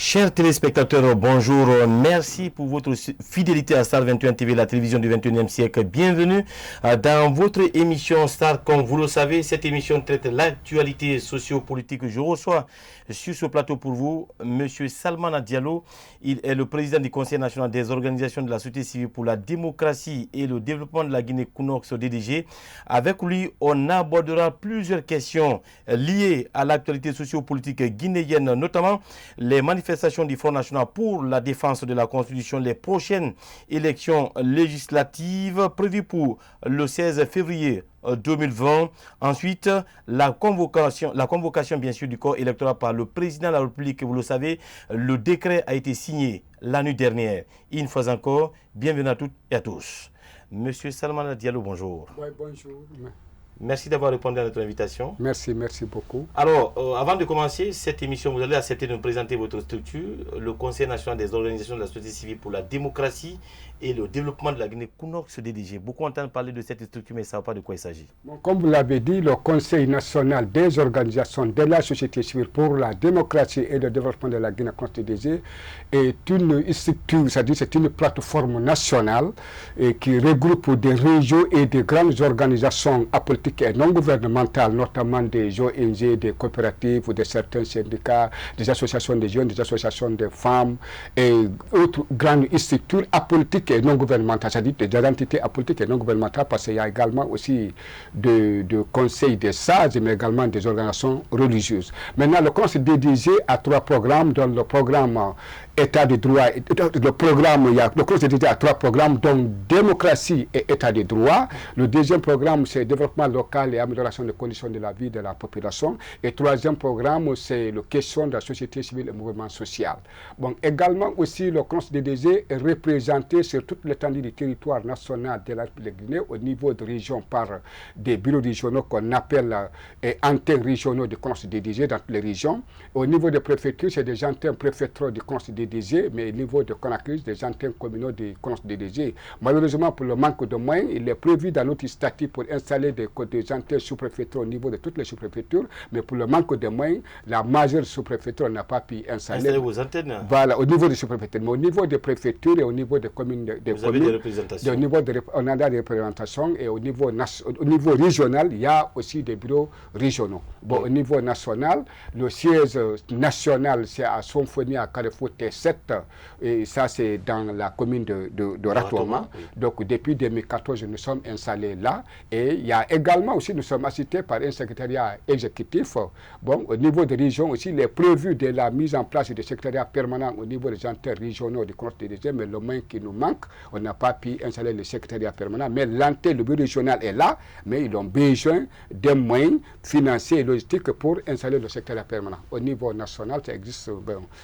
Chers téléspectateurs, bonjour. Merci pour votre fidélité à Star 21 TV, la télévision du 21e siècle. Bienvenue dans votre émission Star. Comme vous le savez, cette émission traite l'actualité socio-politique. Je reçois sur ce plateau pour vous M. Salmana Diallo. Il est le président du Conseil national des organisations de la société civile pour la démocratie et le développement de la Guinée-Conakry, DDG. Avec lui, on abordera plusieurs questions liées à l'actualité socio-politique guinéenne, notamment les manifestations du Front national pour la défense de la Constitution, les prochaines élections législatives prévues pour le 16 février 2020. Ensuite, la convocation bien sûr du corps électoral par le président de la République. Vous le savez, le décret a été signé la nuit dernière. Une fois encore, bienvenue à toutes et à tous. Monsieur Salmana Diallo, bonjour. Oui, bonjour. Merci d'avoir répondu à notre invitation. Merci beaucoup. Alors, avant de commencer cette émission, vous allez accepter de nous présenter votre structure, le Conseil national des organisations de la société civile pour la démocratie et le développement de la Guinée-Conakry, DDG. Beaucoup entendent parler de cette structure, mais ils ne savent pas de quoi il s'agit. Bon, comme vous l'avez dit, le Conseil national des organisations de la société civile pour la démocratie et le développement de la Guinée-Conakry, DDG, est une structure, c'est-à-dire c'est une plateforme nationale qui regroupe des régions et des grandes organisations apolitiques et non gouvernementales, notamment des ONG, des coopératives, de certains syndicats, des associations de jeunes, des associations de femmes et autres grandes structures apolitiques et non gouvernementales, c'est-à-dire des entités apolitiques et non gouvernementales, parce qu'il y a également aussi de conseils des sages, mais également des organisations religieuses. Maintenant, le Conseil DDG a 3 programmes, dont le programme État de droit, le Conseil DDG a 3 programmes, dont démocratie et État de droit. Le deuxième programme, c'est développement local et amélioration des conditions de la vie de la population. Et le troisième programme, c'est la question de la société civile et mouvement social. Bon, également aussi, le Conseil DDG est représenté sur toute l'étendue du territoire national de la République de Guinée au niveau de région par des bureaux régionaux qu'on appelle antennes régionaux du Conseil DDG dans toutes les régions. Au niveau des préfectures, c'est des antennes préfectorales du Conseil DDG, mais au niveau de Conakry, des antennes communaux du Conseil DDG. Malheureusement, pour le manque de moyens, il est prévu dans notre statut pour installer des antennes sous-préfectorales au niveau de toutes les sous-préfectures, mais pour le manque de moyens, la majeure sous-préfecture n'a pas pu installer vos antennes. Voilà, au niveau des sous-préfectures. Mais au niveau des préfectures et au niveau des communes, vous avez des représentations. On a des représentations et au niveau régional, il y a aussi des bureaux régionaux. Bon, au niveau national, le siège national, c'est à Sonfoni, à Carrefour T7, et ça c'est dans la commune de Ratouama. Oui. Donc depuis 2014, nous sommes installés là. Et il y a également aussi, nous sommes assistés par un secrétariat exécutif. Bon, au niveau des régions aussi, il est prévu de la mise en place des secrétariats permanents au niveau des antennes régionaux du Conseil DDG, mais le moyen qui nous manque, on n'a pas pu installer le secrétariat permanent. Mais l'antenne, le bureau régional est là, mais ils ont besoin des moyens financiers et logistiques pour installer le secrétariat permanent. Au niveau national, ça existe,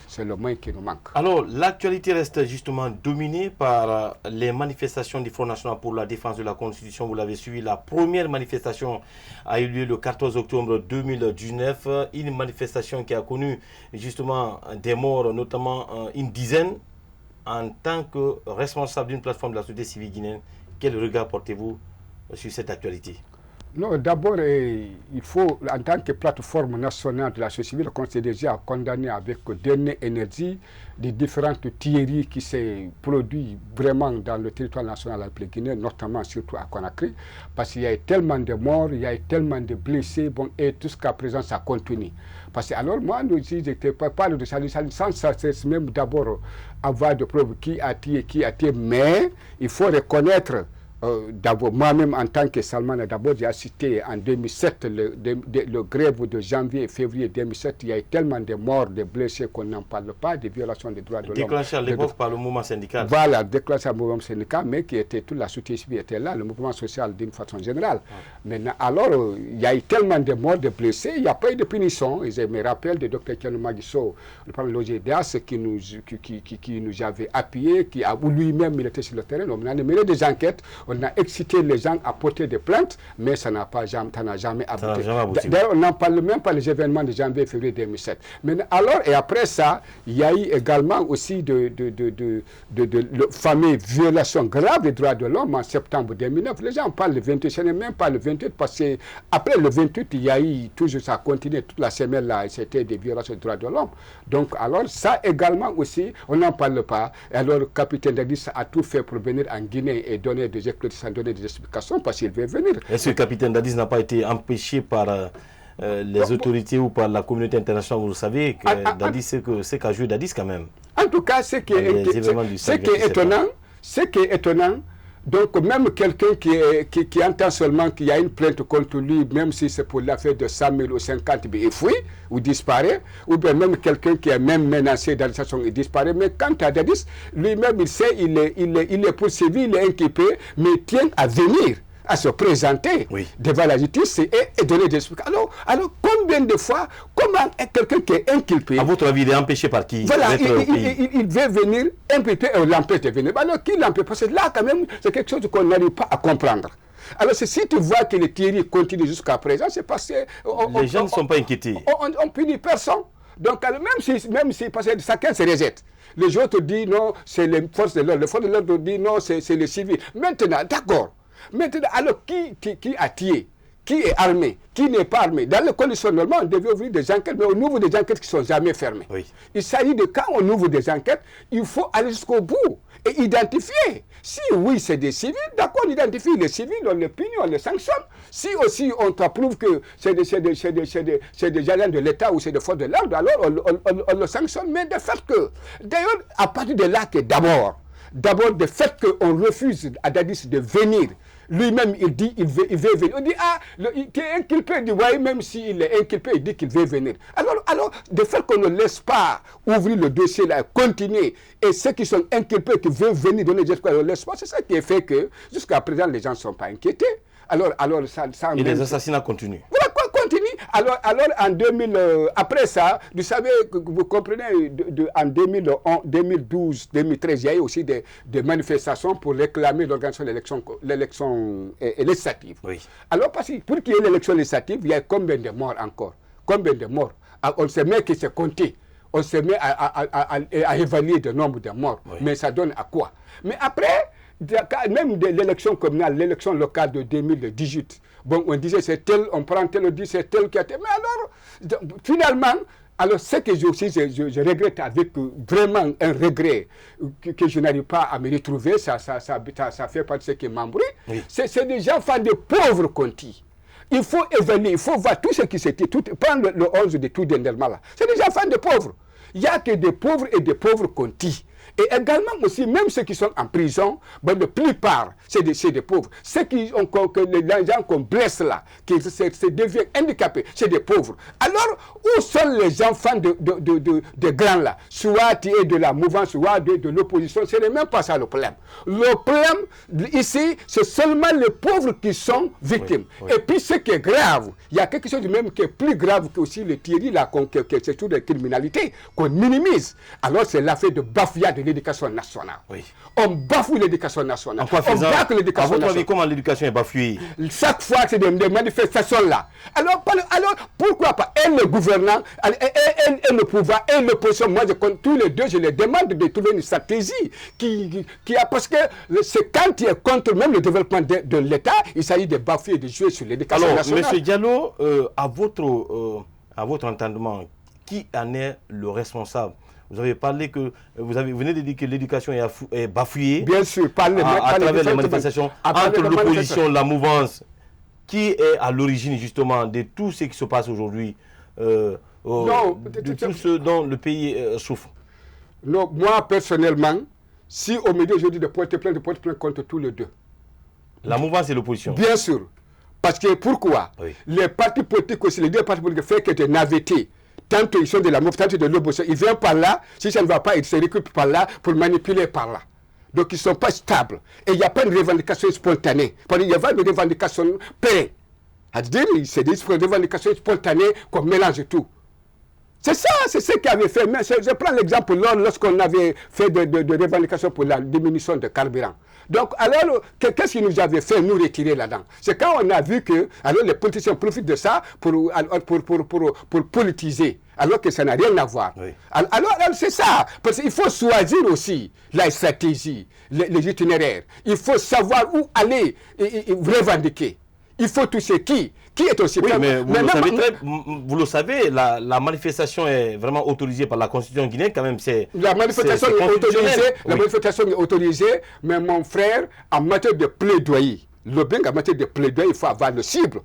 c'est le moyen qui nous manque. Alors, l'actualité reste justement dominée par les manifestations du Front national pour la défense de la Constitution. Vous l'avez suivi, la première manifestation a eu lieu le 14 octobre 2019. Une manifestation qui a connu justement des morts, notamment une dizaine. En tant que responsable d'une plateforme de la société civile guinéenne, quel regard portez-vous sur cette actualité? Non, d'abord, il faut, en tant que plateforme nationale de la société civile, le Conseil DDG a condamné avec dernière énergie les différentes tueries qui s'est produites vraiment dans le territoire national de la République guinéenne, notamment surtout à Conakry, parce qu'il y a eu tellement de morts, il y a eu tellement de blessés, bon, et tout ce qu'à présent ça continue. Parce que alors moi, nous n'étions pas parler de ça, sans ça, c'est même d'abord avoir de preuves qui a tué, mais il faut reconnaître. D'abord, moi-même en tant que Salmana, d'abord j'ai assisté en 2007 le grève de janvier et février 2007. Il y a eu tellement de morts, de blessés qu'on n'en parle pas, des violations des droits de l'homme. Déclenché à l'époque par le mouvement syndical. Voilà, déclenché par le mouvement syndical, mais qui était toute la société civile était là, le mouvement social d'une façon générale. Maintenant, alors, il y a eu tellement de morts, de blessés, il n'y a pas eu de punition. Je me rappelle du docteur Kianou Magisso, le premier l'OGDAS, qui nous avait appuyé, qui a lui-même il était sur le terrain. On a mené des enquêtes. on a excité les gens à porter des plaintes, mais ça n'a jamais abouti. D'ailleurs, on n'en parle même pas les événements de janvier et février 2007. Mais alors, et après ça, il y a eu également aussi de fameuses violations graves des droits de l'homme en septembre 2009. Les gens parlent le 28, ce n'est même pas le 28, parce qu'après le 28, il y a eu toujours, ça a continué toute la semaine là, c'était des violations des droits de l'homme. Donc, alors, ça également aussi, on n'en parle pas. Et alors, le capitaine Dadis a tout fait pour venir en Guinée et donner des explications parce qu'il veut venir. Est-ce que le capitaine Dadis n'a pas été empêché par les autorités ou par la communauté internationale? Vous le savez, que Dadis, c'est qu'a joué Dadis quand même. En tout cas, ce qui est étonnant, donc même quelqu'un qui entend seulement qu'il y a une plainte contre lui, même si c'est pour l'affaire de 100 000 ou 50 000, il fuit ou disparaît, ou bien même quelqu'un qui est même menacé d'arrestation, il disparaît. Mais quant à Dadis, lui-même, il sait, il est poursuivi, il est inculpé, mais il tient à venir, à se présenter devant la justice et donner des explications. Alors, combien de fois, comment quelqu'un qui est inculpé... À votre avis, il est empêché par qui? Voilà, il veut venir inculpé et on l'empêche de venir. Alors, qui l'empêche? Parce que là, quand même, c'est quelque chose qu'on n'arrive pas à comprendre. Alors, si tu vois que les Thierry continuent jusqu'à présent, c'est parce que... Les gens ne sont pas inquiétés. On punit personne. Donc, même si parce que chacun se rejette. Les autres disent non, c'est les forces de l'ordre. Les forces de l'ordre disent non, c'est les civils. Maintenant, d'accord. Maintenant, alors qui a tué? Qui est armé? Qui n'est pas armé? Dans les conditions normales, on devait ouvrir des enquêtes, mais on ouvre des enquêtes qui ne sont jamais fermées. Oui. Il s'agit de quand on ouvre des enquêtes, il faut aller jusqu'au bout et identifier. Si oui, c'est des civils, d'accord, on identifie les civils, on les punit, on les sanctionne. Si aussi on t'approuve que c'est des agents de l'État ou c'est des forces de l'ordre, alors on le sanctionne. Mais de fait que, d'ailleurs, à partir de là que d'abord, le fait qu'on refuse à Dadis de venir, lui-même il dit il veut venir. On dit tu es inculpé, il dit oui, même s'il est inculpé, il dit qu'il veut venir. Alors, de fait qu'on ne laisse pas ouvrir le dossier là, continuer, et ceux qui sont inculpés, qui veulent venir donner des explications, on ne laisse pas, c'est ça qui fait que jusqu'à présent les gens ne sont pas inquiétés. Alors ça et les assassinats continuent. Voilà, continue. Alors en 2000, après ça, vous savez, vous comprenez, en 2012, 2013, il y a eu aussi des manifestations pour réclamer l'organisation de l'élection législative. Oui. Alors, parce que pour qu'il y ait l'élection législative, il y a combien de morts encore? Combien de morts? On se met qui se compter. On se met à évaluer le nombre de morts. Oui. Mais ça donne à quoi? Mais après, même de l'élection communale, l'élection locale de 2018, bon, on disait c'est tel, on prend tel, on dit c'est tel qui a été. Mais alors, finalement, alors ce que je regrette avec vraiment un regret que je n'arrive pas à me retrouver, ça fait partie de ce qui m'embrouille, oui. C'est des enfants de pauvres qu'on dit. Il faut évaluer, il faut voir tout ce qui s'était, prendre le 11 de tout dernièrement là. C'est des enfants de pauvres. Il n'y a que des pauvres et des pauvres qu'on dit. Et également aussi, même ceux qui sont en prison, ben, la plupart, c'est des pauvres. Ceux qui ont, les gens qu'on blesse là, qui se deviennent handicapés, c'est des pauvres. Alors, où sont les enfants de grands là? Soit qui est de la mouvance, soit de l'opposition, ce n'est même pas ça le problème. Le problème, ici, c'est seulement les pauvres qui sont victimes. Oui, oui. Et puis, ce qui est grave, il y a quelque chose de même qui est plus grave que aussi le Thierry là, c'est tout de criminalité, qu'on minimise. Alors, c'est l'affaire de bafouillage de l'éducation nationale. Oui. On bafoue l'éducation nationale. En quoi faisant, à votre avis, comment l'éducation est bafouillée? Chaque fois que c'est des manifestations là. Alors, pourquoi pas? Et le gouvernement, et le pouvoir, et l'opposition, moi, tous les deux, je les demande de trouver une stratégie parce que c'est quand il est contre même le développement de l'État, il s'agit de bafouer et de jouer sur l'éducation nationale. Alors, M. Diallo, à votre entendement, qui en est le responsable? Vous avez parlé que vous venez de dire que l'éducation est bafouillée. Bien sûr, à travers les manifestations entre l'opposition, la mouvance. Qui est à l'origine justement de tout ce qui se passe aujourd'hui, de tout ce dont le pays souffre? Non, moi personnellement, si on me dit aujourd'hui de porter plainte contre tous les deux. La mouvance et l'opposition. Bien sûr. Parce que pourquoi? Oui. Les partis politiques aussi, les deux partis politiques font que des navetés. Tantôt ils sont de la mouvance, tantôt de l'opposition. Ils viennent par là, si ça ne va pas, ils se récupèrent par là pour manipuler par là. Donc ils ne sont pas stables. Et il n'y a pas de revendication spontanée. Il y a pas de revendication pérennes. C'est-à-dire, c'est des revendications spontanées qu'on mélange tout. C'est ça, c'est ce qu'il avait fait. Mais je prends l'exemple lorsqu'on avait fait de revendications pour la diminution de carburant. Donc, alors, qu'est-ce qu'il nous avait fait nous retirer là-dedans? C'est quand on a vu que alors les politiciens profitent de ça pour politiser, alors que ça n'a rien à voir. Oui. Alors c'est ça, parce qu'il faut choisir aussi la stratégie, les itinéraires. Il faut savoir où aller et revendiquer. Il faut toucher qui est aussi... Oui, mais vous le savez, la manifestation est vraiment autorisée par la Constitution guinéenne, quand même. La manifestation est autorisée, mais mon frère, en matière de plaidoyer, en matière de plaidoyer, il faut avoir le cible.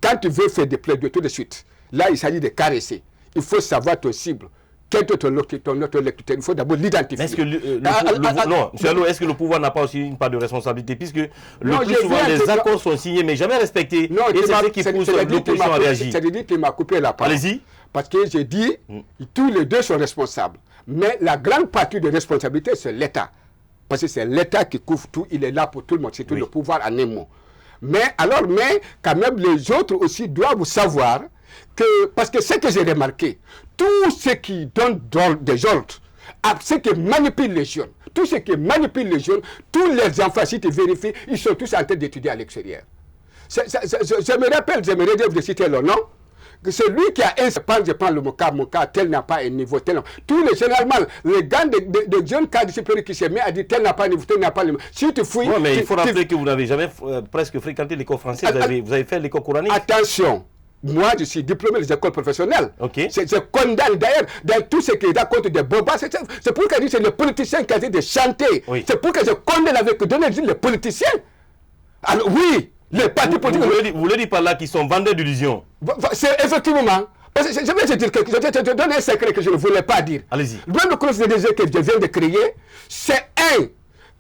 Quand tu veux faire des plaidoyers tout de suite, là, il s'agit de caresser. Il faut savoir ton cible. Quel est ton interlocuteur? Il faut d'abord l'identifier. Est-ce que est-ce que le pouvoir n'a pas aussi une part de responsabilité, puisque le plus souvent les accords sont signés mais jamais respectés, et c'est ce qui pousse l'opposition à réagir. C'est-à-dire qu'il m'a coupé la parole. Allez-y. Parce que j'ai dit, tous les deux sont responsables. Mais la grande partie de responsabilité, c'est l'État. Parce que c'est l'État qui couvre tout, il est là pour tout le monde, c'est tout le pouvoir en un mot. Mais quand même, les autres aussi doivent savoir que, parce que ce que j'ai remarqué, tous ceux qui donnent des ordres, ceux qui manipulent les jeunes, tous ceux qui manipulent les jeunes, tous les enfants, si tu vérifies, ils sont tous en train d'étudier à l'extérieur. Je me rappelle, j'aimerais dire de citer leur nom, que celui qui a un, je prends mon cas, tel n'a pas un niveau, tel n'a. Tous les, généralement, les gars de jeunes cadres supérieurs qui se mettent à dire tel n'a pas un niveau, tel n'a pas un niveau. Si tu fouilles... Oui, mais il faut rappeler que vous n'avez jamais presque fréquenté l'école française, vous avez fait l'école coranique. Attention, moi je suis diplômé des écoles professionnelles. Okay. Je condamne d'ailleurs dans tout ce qui est raconte des bobas. C'est pour que je dis c'est les politiciens qui ont dit de chanter. Oui. C'est pour que je condamne avec les politiciens. Alors oui, les partis politiques... Vous voulez dire par là qu'ils sont vendeurs d'illusions? C'est effectivement. Parce que je vais te dire quelque chose. Je vais te donner un secret que je ne voulais pas dire. Allez-y. Le même conseil que je viens de créer, c'est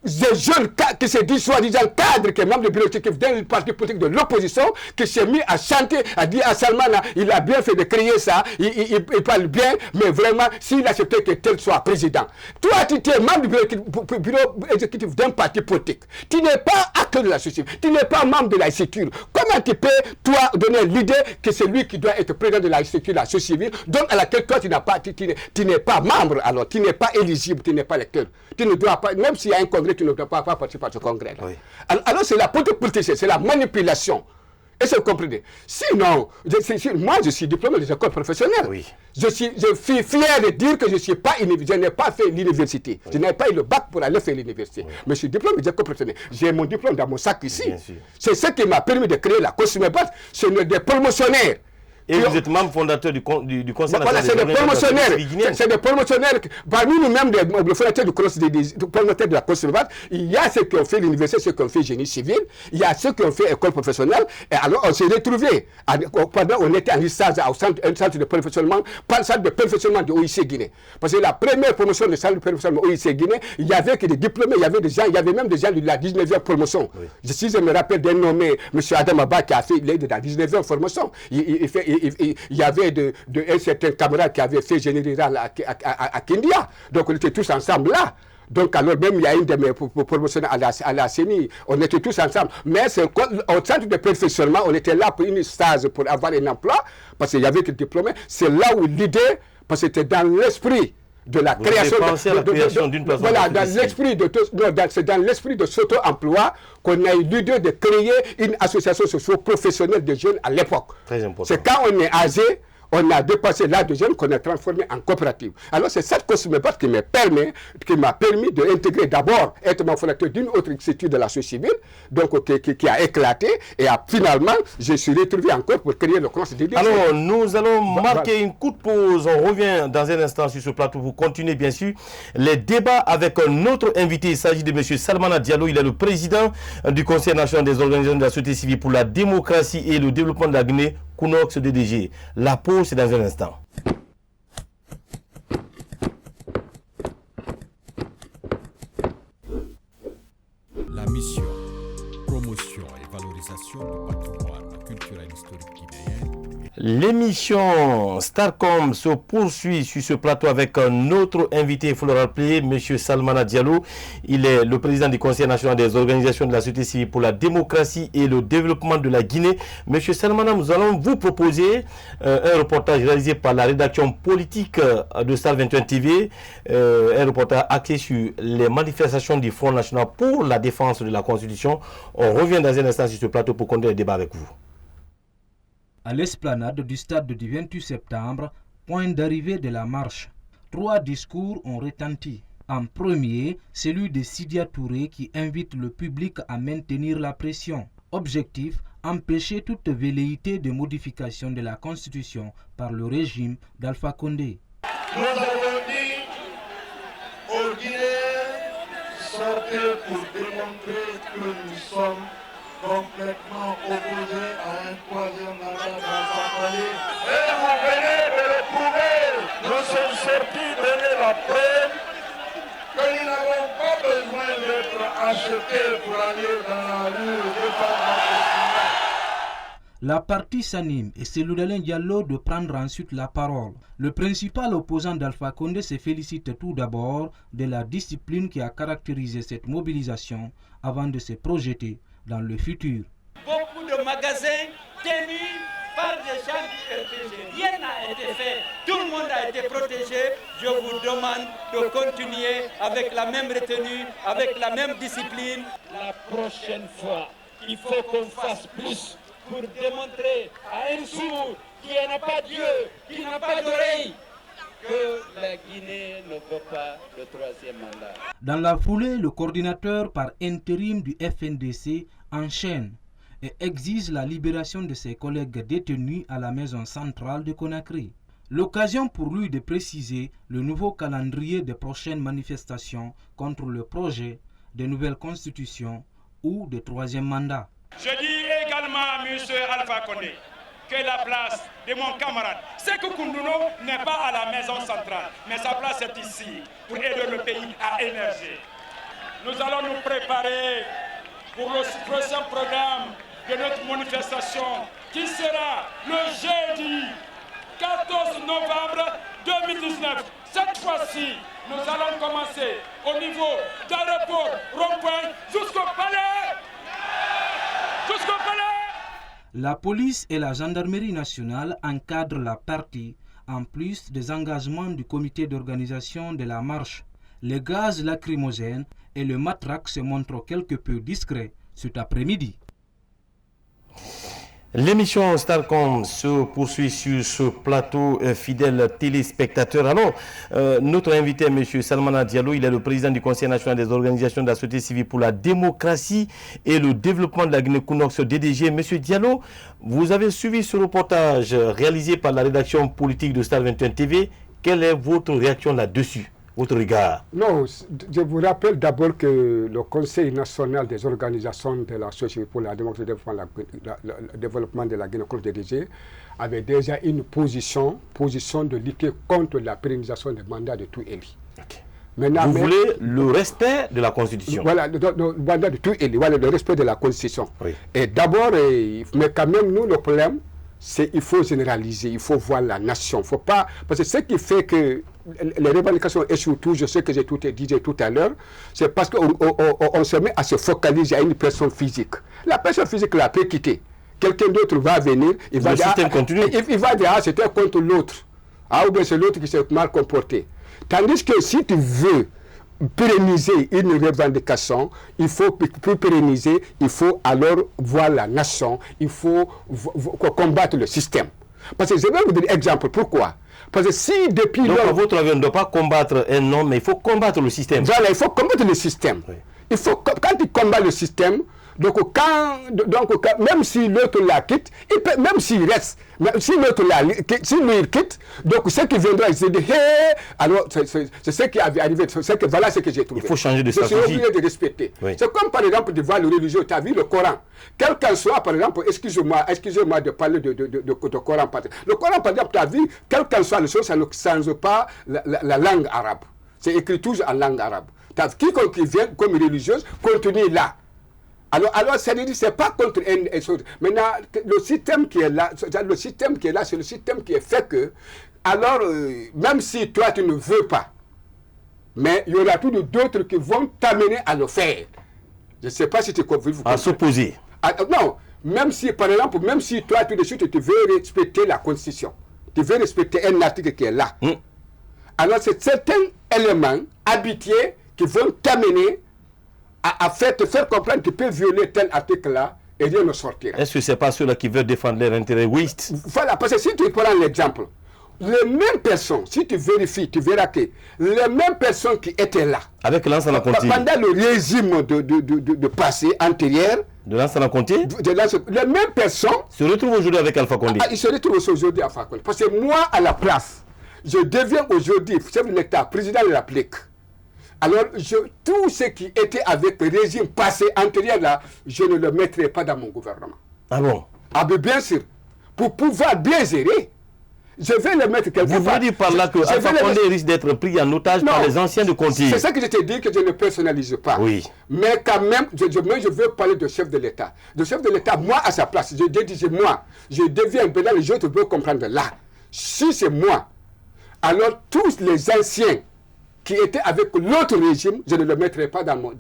des jeunes qui se disent soi-disant cadres, qui est membre du bureau exécutif d'un parti politique de l'opposition, qui s'est mis à chanter, à dire à Salmana, il a bien fait de créer ça, il parle bien, mais vraiment, s'il acceptait que tel soit président. Toi, tu es membre du bureau exécutif d'un parti politique. Tu n'es pas acteur de la société, tu n'es pas membre de la structure. Comment tu peux, toi, donner l'idée que c'est lui qui doit être président de la structure de la société civile, donc à laquelle toi, tu n'es pas membre, alors tu n'es pas éligible, tu n'es pas lecteur. Tu ne dois pas, même s'il y a un congrès, tu ne dois pas participer à ce congrès. Oui. Alors c'est la politique politique, c'est la manipulation. Et c'est comprenez. Sinon, moi je suis diplômé des écoles professionnelles. Oui. Je suis fier de dire que je n'ai pas fait l'université. Oui. Je n'ai pas eu le bac pour aller faire l'université. Oui. Mais je suis diplômé des écoles professionnelles. J'ai mon diplôme dans mon sac ici. C'est ce qui m'a permis de créer la Cosmébat. Ce sont des promotionnaires. Et vous êtes membre fondateur du Conseil national des promotionnaires. C'est des promotionnaires. Parmi nous-mêmes, les fondateurs de la Cosmébat, il y a ceux qui ont fait l'université, ceux qui ont fait génie civil, il y a ceux qui ont fait école professionnelle. Et alors, on s'est retrouvés. Pendant on était en stage au centre de perfectionnement, pas le centre de perfectionnement de OIC Guinée. Parce que la première promotion du centre de perfectionnement OIC Guinée, il y avait que des diplômés, il y avait même des gens de la 19e promotion. Oui. Si je me rappelle d'un nommé, M. Adam Abba, qui a fait de la 19e promotion, il y avait un certain camarade qui avait fait génie rural à Kindia. Donc on était tous ensemble là. Donc alors même il y a une de mes promotions à la CENI, on était tous ensemble. Mais au centre de perfectionnement, on était là pour une stage, pour avoir un emploi, parce qu'il y avait que diplômés. C'est là où l'idée, parce que c'était dans l'esprit de la création d'une plateforme. Voilà, c'est dans l'esprit de s'auto-emploi qu'on a eu l'idée de créer une association socio-professionnelle de jeunes à l'époque. Très important. C'est quand on est âgé, on a dépassé l'âge de jeunes qu'on a transformé en coopérative. Alors c'est cette Cosmébat qui m'a permis d'intégrer d'abord, être mon fondateur d'une autre structure de la société civile, donc qui a éclaté, et finalement, je suis retrouvé encore pour créer le Conseil des décisions. Alors, nous allons marquer une courte pause. On revient dans un instant sur ce plateau pour continuer, bien sûr, les débats avec notre invité. Il s'agit de M. Salmana Diallo. Il est le président du Conseil national des organisations de la société civile pour la démocratie et le développement de la Guinée, Kunox DDG. La pause, c'est dans un instant. La mission, promotion et valorisation du patrimoine culturel historique guinéen. L'émission Starcom se poursuit sur ce plateau avec notre invité, il faut le rappeler, M. Salmana Diallo. Il est le président du Conseil national des organisations de la société civile pour la démocratie et le développement de la Guinée. M. Salmana, nous allons vous proposer un reportage réalisé par la rédaction politique de Star 21 TV, un reportage axé sur les manifestations du Front national pour la défense de la Constitution. On revient dans un instant sur ce plateau pour conduire le débat avec vous. À l'esplanade du stade du 28 septembre, point d'arrivée de la marche, 3 discours ont retenti. En premier, celui de Sidia Touré qui invite le public à maintenir la pression. Objectif, empêcher toute velléité de modification de la Constitution par le régime d'Alpha Condé. Nous avons dit aux Guinéens, sortez pour démontrer que nous sommes complètement opposé à un troisième mandat d'Alpha Condé. Et vous venez de le prouver. Nous sommes sortis donner la preuve que nous n'avons pas besoin d'être achetés pour aller dans la rue défendre notre pays. La partie s'anime et c'est Loudalin Diallo de prendre ensuite la parole. Le principal opposant d'Alpha Condé se félicite tout d'abord de la discipline qui a caractérisé cette mobilisation avant de se projeter dans le futur. Beaucoup de magasins tenus par des gens du RPG. Rien n'a été fait. Tout le monde a été protégé. Je vous demande de continuer avec la même retenue, avec la même discipline. La prochaine fois, il faut qu'on fasse plus pour démontrer à un sourd qui n'a pas Dieu, qui n'a pas d'oreille, que la Guinée ne veut pas le troisième mandat. Dans la foulée, le coordinateur par intérim du FNDC enchaîne et exige la libération de ses collègues détenus à la maison centrale de Conakry. L'occasion pour lui de préciser le nouveau calendrier des prochaines manifestations contre le projet de nouvelle constitution ou de troisième mandat. Je dis également à M. Alpha Condé que la place de mon camarade, c'est que Koundouno n'est pas à la maison centrale, mais sa place est ici pour aider le pays à émerger. Nous allons nous préparer pour le prochain programme de notre manifestation qui sera le jeudi 14 novembre 2019. Cette fois-ci, nous allons commencer au niveau d'aéroport, rond-point, jusqu'au palais. Jusqu'au palais. La police et la gendarmerie nationale encadrent la partie, en plus des engagements du comité d'organisation de la marche. Les gaz lacrymogènes et le matraque se montrent quelque peu discrets cet après-midi. L'émission Starcom se poursuit sur ce plateau, fidèles téléspectateurs. Alors, notre invité, M. Salmana Diallo, il est le président du Conseil national des organisations de la société civile pour la démocratie et le développement de la Guinée-Conakry, DDG. M. Diallo, vous avez suivi ce reportage réalisé par la rédaction politique de Star 21 TV. Quelle est votre réaction là-dessus? Votre regard? Non, je vous rappelle d'abord que le Conseil national des organisations de la société pour la démocratie et le développement de la Guinée-Conakry, DDG, avait déjà une position de lutter contre la pérennisation des mandats de tout élu. Okay. Maintenant, vous voulez le respect de la Constitution? Voilà, le mandat de tout élu, voilà, le respect de la Constitution. Oui. Et d'abord, mais quand même, nous, le problème, c'est qu'il faut généraliser, il faut voir la nation. Faut pas, parce que ce qui fait que les revendications échouent toujours, ce que j'ai dit tout à l'heure, c'est parce qu'on se met à se focaliser à une personne physique. La personne physique la peut quitter. Quelqu'un d'autre va venir, il va dire, il va dire, c'était contre l'autre. Ah, ou bien c'est l'autre qui s'est mal comporté. Tandis que si tu veux pérenniser une revendication, il faut pour pérenniser, il faut alors voir la nation, il faut combattre le système. Parce que je vais vous donner un exemple. Pourquoi? Parce que si depuis lors... Donc, votre avis, on ne doit pas combattre un homme, mais il faut combattre le système. Voilà, il faut combattre le système. Oui. Il faut, quand tu combats le système, même si l'autre la quitte, même s'il reste, si l'autre il quitte, donc ce qui viendra, il se dit, hey, alors c'est ce qui avait arrivé, voilà ce que j'ai trouvé. Il faut changer de stratégie. Je suis obligé de respecter. Oui. C'est comme par exemple de voir le religieux, tu as vu le Coran. Quel qu'en soit, par exemple, excusez-moi de parler de Coran. Le Coran, par exemple, tu as vu, quel qu'en soit le chose, ça ne change pas la langue arabe. C'est écrit toujours en langue arabe. Quiconque vient comme religieuse, continue là. Alors ça veut dire c'est pas contre une chose. Maintenant, le système qui est là, c'est le système qui est fait que, alors, même si toi tu ne veux pas, mais il y aura toujours d'autres qui vont t'amener à le faire. Je ne sais pas si tu comprends. À s'opposer. Non, même si, par exemple, même si toi tout de suite tu veux respecter la Constitution, tu veux respecter un article qui est là, alors c'est certains éléments habitués qui vont t'amener à te faire comprendre que tu peux violer tel article-là et rien ne sortira. Est-ce que ce n'est pas ceux-là qui veulent défendre leur intérêt égoïste? Voilà, parce que si tu prends l'exemple, les mêmes personnes, si tu vérifies, tu verras que les mêmes personnes qui étaient là, avec Lansana Conté, pendant le régime de passé antérieur, de Lansana Conté, les mêmes personnes se retrouvent aujourd'hui avec Alpha Condé. Ils se retrouvent aujourd'hui avec Alpha Condé. Parce que moi, à la place, je deviens aujourd'hui chef de l'État, président de la République. Alors, tout ce qui était avec le régime passé antérieur là, je ne le mettrai pas dans mon gouvernement. Ah bon? Ah bien sûr. Pour pouvoir bien gérer, je vais le mettre quelque part. Vous voulez dire par là que Alpha Condé risque d'être pris en otage par les anciens de Conté? C'est ça que je te dis que je ne personnalise pas. Oui. Mais quand même, je veux parler de chef de l'État. Le chef de l'État, moi, à sa place, je dis, moi, je deviens, maintenant les autres veulent comprendre là. Si c'est moi, alors tous les anciens qui étaient avec l'autre régime, je ne le mettrai pas dans mon...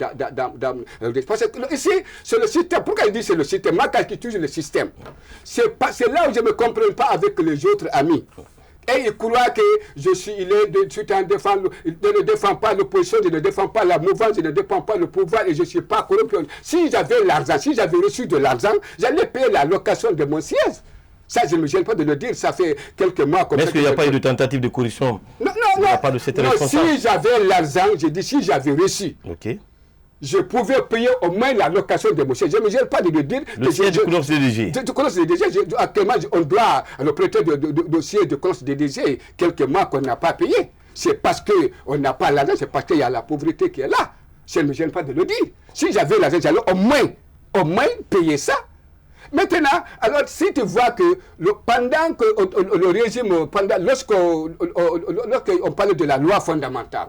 parce que ici, c'est le système. Pourquoi il dit c'est le système? Moi, quand je touche le système, c'est là où je ne me comprends pas avec les autres amis. Et il croit que il ne défend pas l'opposition, je ne défends pas la mouvance, je ne défends pas le pouvoir et je ne suis pas corrompu. Si j'avais l'argent, si j'avais reçu de l'argent, j'allais payer la location de mon siège. Ça, je ne me gêne pas de le dire, ça fait quelques mois comme ça. Mais est-ce qu'il n'y a pas eu de tentative de corruption? Non. Il n'y a pas de cette responsable. Si j'avais l'argent, j'ai dit si j'avais reçu, je pouvais payer au moins la location de mon siège. Je ne me gêne pas de le dire. Le siège du Colosse DDG. Actuellement, on doit le prêter de dossier de Colosse DDG quelques mois qu'on n'a pas payé. C'est parce qu'on n'a pas l'argent, c'est parce qu'il y a la pauvreté qui est là. Je ne me gêne pas de le dire. Si j'avais l'argent, j'allais au moins payer ça. Maintenant, alors si tu vois que pendant que le régime, lorsqu'on parle de la loi fondamentale,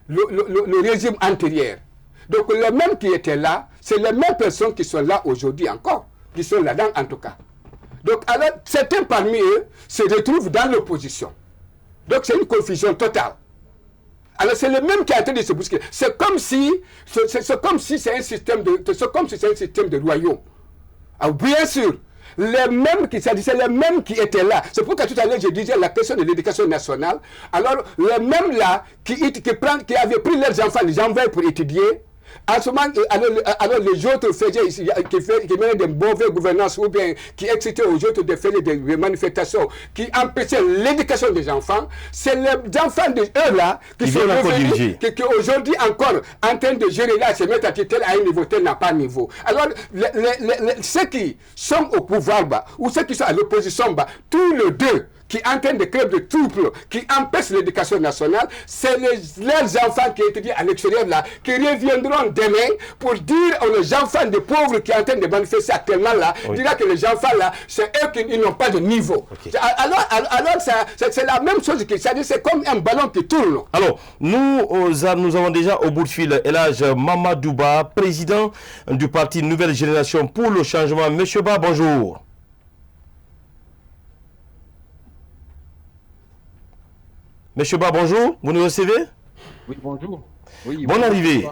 le régime antérieur, donc les mêmes qui étaient là, c'est les mêmes personnes qui sont là aujourd'hui encore, qui sont là-dedans en tout cas. Donc alors certains parmi eux se retrouvent dans l'opposition. Donc c'est une confusion totale. Alors c'est le même qui est en train de se bousculer. C'est comme si c'est un système de royaume. Ah, bien sûr, les mêmes qui étaient là. C'est pourquoi tout à l'heure je disais la question de l'éducation nationale. Alors, les mêmes là qui avaient pris leurs enfants, les envoyaient pour étudier. En ce moment, alors les autres qui menaient de mauvaises gouvernances ou bien qui excitaient aux autres de faire des manifestations, qui empêchaient l'éducation des enfants, c'est les enfants de eux là qui sont revenus, qui aujourd'hui encore en train de gérer là, se mettre à tel à un niveau, tel n'a pas niveau. Alors, ceux qui sont au pouvoir bas ou ceux qui sont à l'opposition bas, tous les deux qui est en train de créer des troubles, qui empêchent l'éducation nationale, c'est leurs enfants qui étudient à l'extérieur là, qui reviendront demain pour dire aux enfants des pauvres qui sont en train de manifester actuellement là, dira que les enfants là, c'est eux qui n'ont pas de niveau. Alors c'est la même chose, c'est comme un ballon qui tourne. Alors, nous avons déjà au bout de fil Elhadj Mamadouba, président du parti Nouvelle Génération pour le Changement. Monsieur Ba, bonjour. Monsieur Ba, bonjour, vous nous recevez? Oui, bonjour. Oui, bonne arrivée.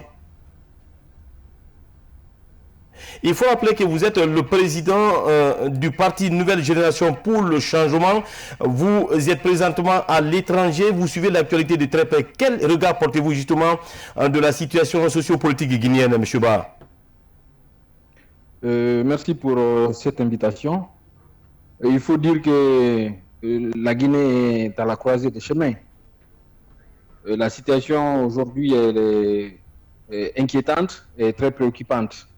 Il faut rappeler que vous êtes le président du parti Nouvelle Génération pour le Changement. Vous êtes présentement à l'étranger, vous suivez l'actualité de très près. Quel regard portez-vous justement de la situation sociopolitique guinéenne, monsieur Ba? Merci pour cette invitation. Il faut dire que la Guinée est à la croisée des chemins. La situation aujourd'hui est inquiétante et très préoccupante.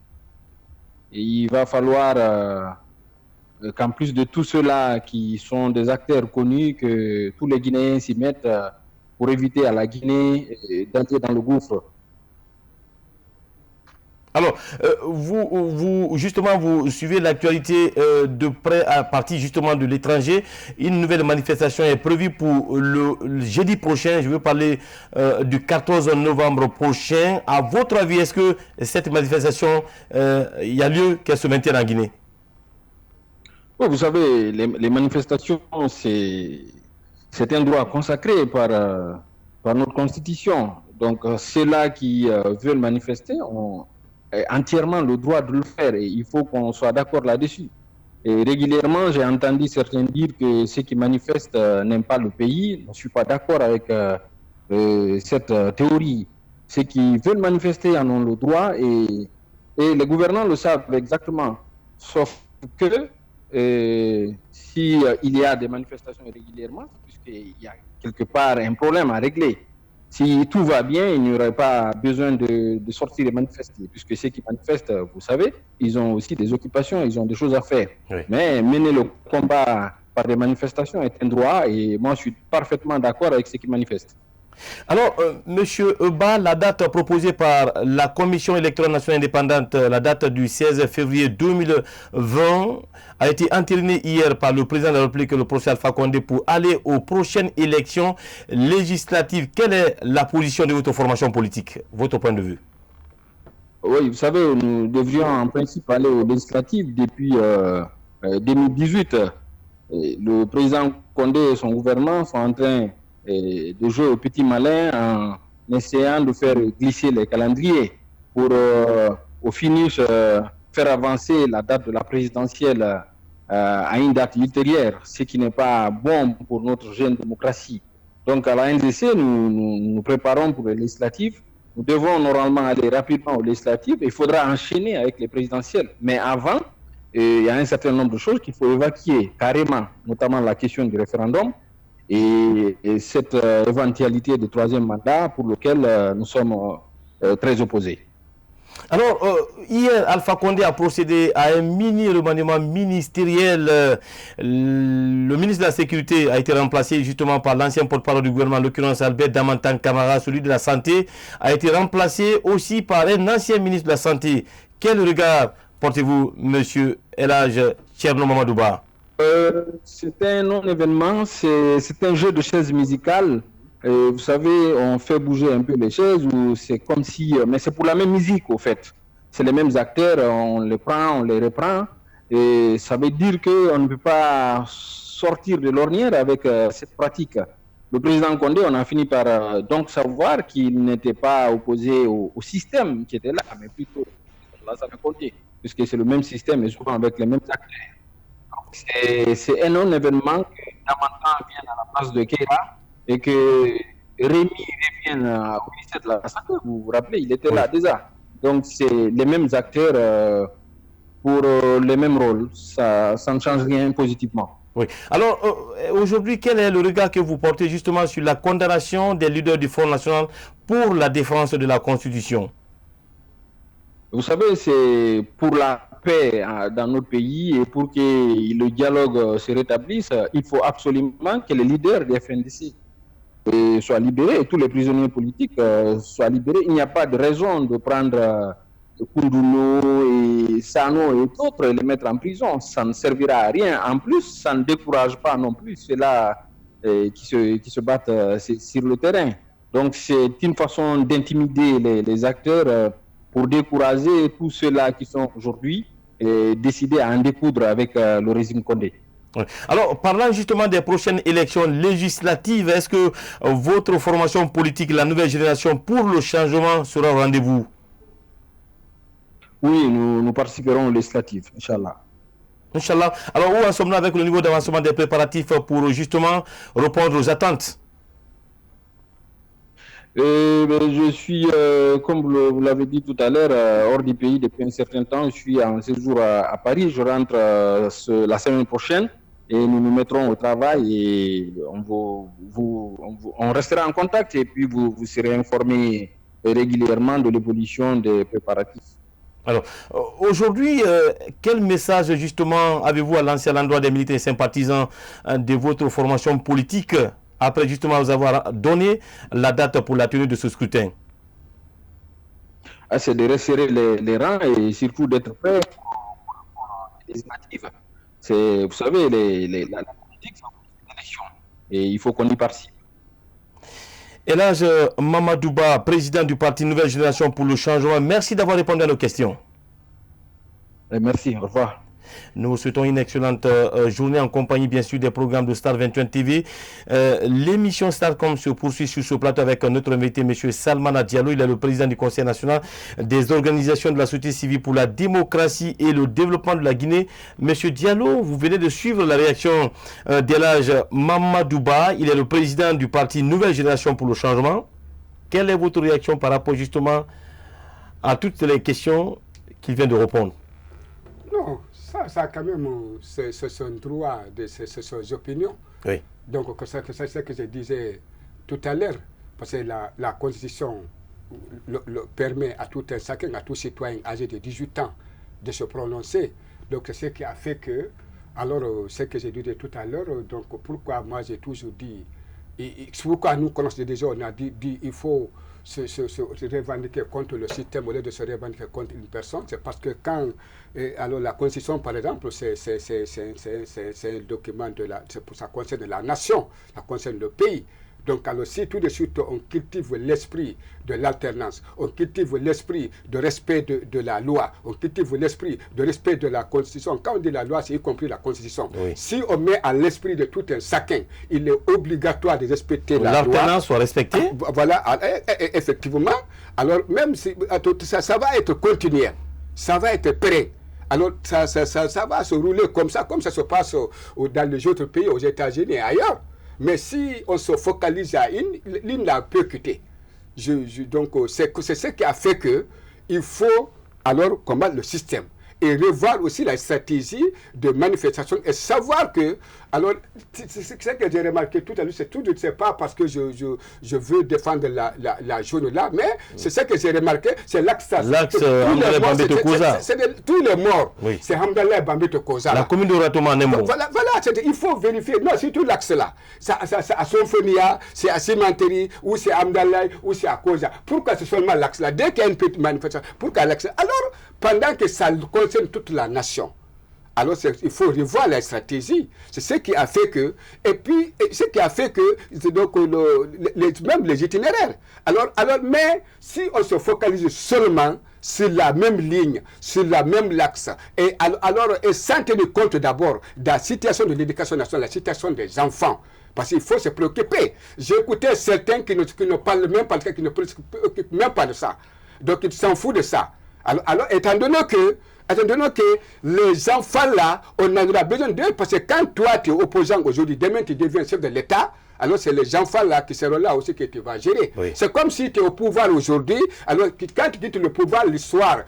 Et il va falloir qu'en plus de tout cela qui sont des acteurs connus, que tous les Guinéens s'y mettent pour éviter à la Guinée d'entrer dans le gouffre. Alors, vous suivez l'actualité de près à partir justement de l'étranger. Une nouvelle manifestation est prévue pour le jeudi prochain. Je veux parler du 14 novembre prochain. À votre avis, est-ce que cette manifestation, il y a lieu qu'elle se maintienne en Guinée? Oui, vous savez, les manifestations, c'est un droit consacré par notre Constitution. Donc, ceux-là qui veulent manifester ont entièrement le droit de le faire et il faut qu'on soit d'accord là-dessus. Et régulièrement, j'ai entendu certains dire que ceux qui manifestent n'aiment pas le pays. Je ne suis pas d'accord avec cette théorie. Ceux qui veulent manifester en ont le droit et les gouvernants le savent exactement. Sauf que si il y a des manifestations régulièrement, puisqu'il y a quelque part un problème à régler. Si tout va bien, il n'y aurait pas besoin de sortir et manifester, puisque ceux qui manifestent, vous savez, ils ont aussi des occupations, ils ont des choses à faire. Oui. Mais mener le combat par des manifestations est un droit et moi je suis parfaitement d'accord avec ceux qui manifestent. Alors, Monsieur Ba, la date proposée par la Commission électorale nationale indépendante, la date du 16 février 2020, a été entérinée hier par le président de la République, le professeur Alpha Condé, pour aller aux prochaines élections législatives. Quelle est la position de votre formation politique, votre point de vue? Oui, vous savez, nous devrions en principe aller aux législatives depuis 2018. Le président Condé et son gouvernement sont en train de jouer au petit malin en essayant de faire glisser les calendriers pour au finish faire avancer la date de la présidentielle à une date ultérieure, ce qui n'est pas bon pour notre jeune démocratie. Donc à la NDC, nous préparons pour les législatives. Nous devons normalement aller rapidement aux législatives. Il faudra enchaîner avec les présidentielles. Mais avant, il y a un certain nombre de choses qu'il faut évacuer carrément, notamment la question du référendum et cette éventualité de troisième mandat pour lequel nous sommes très opposés. Alors, hier, Alpha Condé a procédé à un mini-remaniement ministériel. Le ministre de la Sécurité a été remplacé justement par l'ancien porte-parole du gouvernement, en l'occurrence Albert Damantan Camara. Celui de la Santé a été remplacé aussi par un ancien ministre de la Santé. Quel regard portez-vous, monsieur El Hadj Thierno Mamadou Ba? C'est un non-événement, c'est un jeu de chaises musicales. Vous savez, on fait bouger un peu les chaises, ou c'est comme si... mais c'est pour la même musique, au fait. C'est les mêmes acteurs, on les prend, on les reprend. Et ça veut dire qu'on ne peut pas sortir de l'ornière avec cette pratique. Le président Condé, on a fini par donc savoir qu'il n'était pas opposé au système qui était là, mais plutôt là, ça fait compter, puisque c'est le même système et souvent avec les mêmes acteurs. C'est un non-événement que Damantan vienne à la place de Keira et que Rémi revienne au ministère de la Santé. Vous vous rappelez, il était là déjà. Donc, c'est les mêmes acteurs pour les mêmes rôles. Ça ne change rien positivement. Oui. Alors, aujourd'hui, quel est le regard que vous portez justement sur la condamnation des leaders du Front National pour la défense de la Constitution? Vous savez, c'est pour la paix dans notre pays et pour que le dialogue se rétablisse, il faut absolument que les leaders des FNDC soient libérés et tous les prisonniers politiques soient libérés. Il n'y a pas de raison de prendre Koundouno et Sano et d'autres et les mettre en prison. Ça ne servira à rien. En plus, ça ne décourage pas non plus ceux-là qui se battent sur le terrain. Donc, c'est une façon d'intimider les acteurs pour décourager tous ceux-là qui sont aujourd'hui décidés à en découdre avec le régime Condé. Alors, parlant justement des prochaines élections législatives, est-ce que votre formation politique, la nouvelle génération pour le changement, sera au rendez-vous? Oui, nous participerons aux législatives, Inch'Allah. Inch'Allah. Alors, où en sommes-nous avec le niveau d'avancement des préparatifs pour justement répondre aux attentes? Je suis, comme vous l'avez dit tout à l'heure, hors du pays depuis un certain temps. Je suis en séjour à Paris. Je rentre la semaine prochaine et nous nous mettrons au travail et on restera en contact et puis vous serez informés régulièrement de l'évolution des préparatifs. Alors, aujourd'hui, quel message justement avez-vous à lancer à l'endroit des militants et sympathisants de votre formation politique après justement vous avoir donné la date pour la tenue de ce scrutin? c'est de resserrer les rangs et surtout d'être prêt pour les législatives. Vous savez, la politique, c'est une élection et il faut qu'on y participe. Elhadj Mamadouba, président du parti Nouvelle Génération pour le Changement, merci d'avoir répondu à nos questions. Merci, au revoir. Nous vous souhaitons une excellente journée en compagnie bien sûr des programmes de Star 21 TV. L'émission Starcom se poursuit sur ce plateau avec notre invité M. Salmana Diallo. Il est le président du Conseil national des organisations de la société civile pour la démocratie et le développement de la Guinée. M. Diallo, vous venez de suivre la réaction d'Elhadj Mamadouba. Il est le président du parti Nouvelle Génération pour le Changement. Quelle est votre réaction par rapport justement à toutes les questions qu'il vient de répondre? Non, ça quand même, c'est son droit, c'est ses opinions. Oui. Donc, c'est ce que je disais tout à l'heure, parce que la Constitution permet à tout un chacun, à tout citoyen âgé de 18 ans de se prononcer. Donc, c'est ce qui a fait que, alors, ce que j'ai dit tout à l'heure, donc, pourquoi moi j'ai toujours dit, pourquoi nous, connaissons déjà, on a dit il faut se revendiquer contre le système au lieu de se revendiquer contre une personne, c'est parce que quand alors la Constitution par exemple c'est un document ça concerne la nation, ça concerne le pays. Donc alors si tout de suite on cultive l'esprit de l'alternance, on cultive l'esprit de respect de la loi, on cultive l'esprit de respect de la Constitution. Quand on dit la loi, c'est y compris la Constitution. Oui. Si on met à l'esprit de tout un chacun, il est obligatoire de respecter la loi. L'alternance soit respectée. Voilà, effectivement. Alors même si ça va être continuel, ça va être prêt. Alors ça va se rouler comme ça se passe dans les autres pays, aux États-Unis et ailleurs. Mais si on se focalise à l'une la peut quitter. Donc c'est ce qui a fait qu'il faut alors combattre le système et revoir aussi la stratégie de manifestation et savoir que, alors, c'est ce que j'ai remarqué tout à l'heure, c'est tout, je ne sais pas parce que je veux défendre la zone là, mais c'est ce que j'ai remarqué, c'est l'axe Hamdallah Bambito Koza. Tous les morts, oui. C'est Hamdallah Bambito Koza. La commune de Ratoma Nembo. Voilà, il faut vérifier, non, c'est tout l'axe là. C'est à Sonfonia, c'est à Cimenterie, ou c'est à Hamdallah, ou c'est à Koza. Pourquoi c'est seulement l'axe là? Dès qu'il y a une petite manifestation, pourquoi l'axe là? Alors, pendant que ça concerne toute la nation, alors il faut revoir la stratégie. C'est ce qui a fait que, et puis ce qui a fait que, donc même les itinéraires. Alors, mais si on se focalise seulement sur la même ligne, sur la même axe, et sans tenir compte d'abord de la situation de l'éducation nationale, la situation des enfants, parce qu'il faut se préoccuper. J'ai écouté certains qui ne parlent même pas, qui ne préoccupent même pas de ça. Donc ils s'en foutent de ça. Alors étant donné que les enfants là, on a besoin d'eux, parce que quand toi tu es opposant aujourd'hui, demain tu deviens chef de l'État, alors c'est les enfants là qui seront là aussi que tu vas gérer. Oui. C'est comme si tu es au pouvoir aujourd'hui, alors quand tu quittes le pouvoir, l'histoire,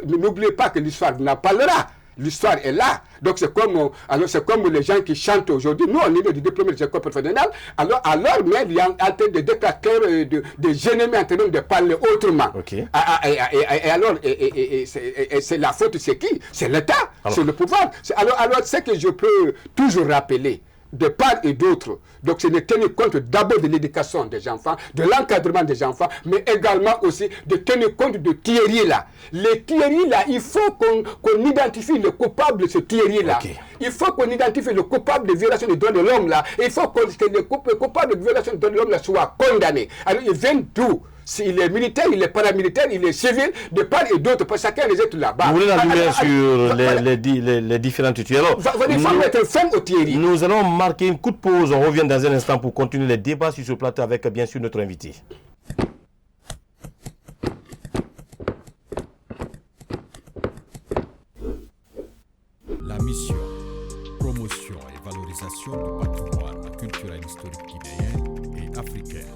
n'oubliez pas que l'histoire n'en parlera. L'histoire est là. Donc c'est comme les gens qui chantent aujourd'hui. Nous, on est des diplômés des écoles professionnelles. Alors mais il y a en train de déclarer des ennemis en train de parler autrement. Okay. Et alors, c'est la faute, c'est qui? C'est l'État, c'est le pouvoir. Alors, ce que je peux toujours rappeler, de part et d'autre. Donc, c'est de tenir compte d'abord de l'éducation des enfants, de l'encadrement des enfants, mais également aussi de tenir compte de Thierry là. Les Thierry là, il faut qu'on identifie le coupable de ce Thierry là. Okay. Il faut qu'on identifie le coupable de violation des droits de l'homme là. Et il faut que le coupable de violation des droits de l'homme là soit condamné. Alors, il vient d'où? S'il est militaire, il est paramilitaire, il est civil, de part et d'autre, parce que chacun les êtres là-bas. Vous voulez la lumière sur les différents tués. Alors, il faut mettre fin au Thierry. Nous allons marquer une courte pause. On revient dans un instant pour continuer les débats sur ce plateau avec bien sûr notre invité. La mission, promotion et valorisation du patrimoine culturel historique guinéen et africain.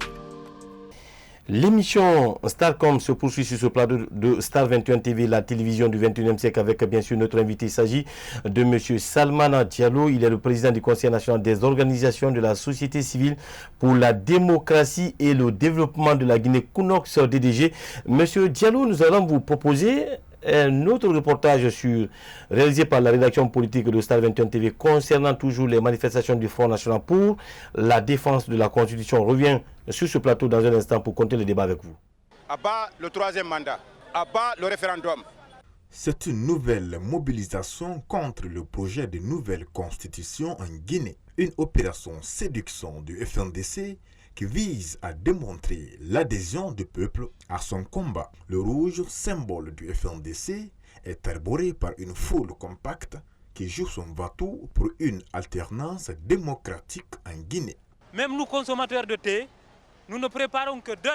L'émission Starcom se poursuit sur ce plateau de Star 21 TV, la télévision du 21e siècle, avec bien sûr notre invité. Il s'agit de M. Salmana Diallo. Il est le président du Conseil national des organisations de la société civile pour la démocratie et le développement de la Guinée, Kunox DDG. M. Diallo, nous allons vous proposer un autre reportage réalisé par la rédaction politique de Star 21 TV concernant toujours les manifestations du Front National pour la défense de la Constitution. On revient sur ce plateau dans un instant pour continuer le débat avec vous. à bas le troisième mandat, à bas le référendum. C'est une nouvelle mobilisation contre le projet de nouvelle constitution en Guinée. Une opération séduction du FNDC qui vise à démontrer l'adhésion du peuple à son combat. Le rouge, symbole du FNDC, est arboré par une foule compacte qui joue son va-tout pour une alternance démocratique en Guinée. Même nous, consommateurs de thé, nous ne préparons que 2.